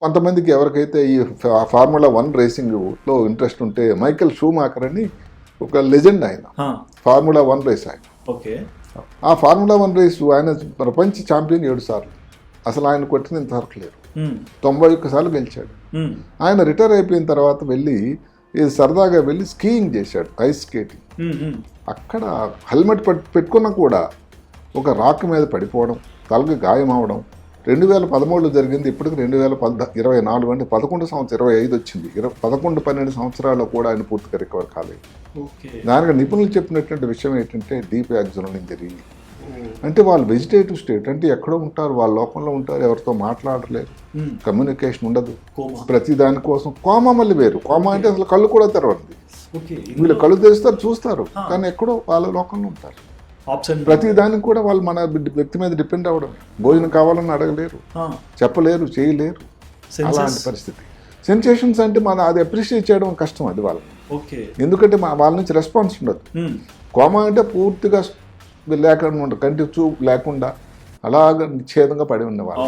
కొంతమందికి ఎవరికైతే ఈ ఫార్ములా 1 రేసింగ్లో ఇంట్రెస్ట్ ఉంటే మైకెల్ షూమాకర్ అని ఒక లెజెండ్ ఆయన, ఫార్ములా 1 రేస్ ఆయన. ఓకే. ఆ ఫార్ములా 1 రేస్ ఆయన ప్రపంచ ఛాంపియన్ 7 సార్లు. అసలు ఆయన కొట్టిన ఇంతవరకు లేరు. 91 సార్లు గెలిచాడు. ఆయన రిటైర్ అయిపోయిన తర్వాత వెళ్ళి సరదాగా వెళ్ళి స్కీయింగ్ చేశాడు, ఐస్ స్కేటింగ్. అక్కడ హెల్మెట్ పెట్టుకున్నా కూడా ఒక రాక్ మీద పడిపోవడం, తలకి గాయం అవడం. 2013లో జరిగింది, ఇప్పటికి 2024 అంటే 11 సంవత్సరం 25 వచ్చింది. 11-12 సంవత్సరాల్లో కూడా ఆయన పూర్తిగా రికవర్ కాలేదు. దానికి నిపుణులు చెప్పినటువంటి విషయం ఏంటంటే డీప్ యాక్సిడెంట్ ఇంజరీ. అంటే వాళ్ళు వెజిటేటివ్ స్టేట్, అంటే ఎక్కడో ఉంటారు, వాళ్ళ లోకంలో ఉంటారు, ఎవరితో మాట్లాడలేరు, కమ్యూనికేషన్ ఉండదు. ప్రతి దానికోసం కోమా మళ్ళీ వేరు. కోమా అంటే అసలు కళ్ళు కూడా తెరవండి. వీళ్ళు కళ్ళు తెరుస్తారు, చూస్తారు, కానీ ఎక్కడో వాళ్ళ లోకంలో ఉంటారు. ప్రతి దానికి కూడా వాళ్ళు మన వ్యక్తి మీద డిపెండ్ అవ్వడం. భోజనం కావాలని అడగలేరు, చెప్పలేరు, చేయలేరు. అలాంటి పరిస్థితి. సెన్సేషన్స్ అంటే మనం అది అప్రిషియేట్ చేయడం కష్టం అది వాళ్ళకి. ఎందుకంటే వాళ్ళ నుంచి రెస్పాన్స్ ఉండదు. కోమా అంటే పూర్తిగా లేకుండా, కంటి చూపు లేకుండా అలాగ నిశ్చేదంగా పడి ఉన్నవాళ్ళు.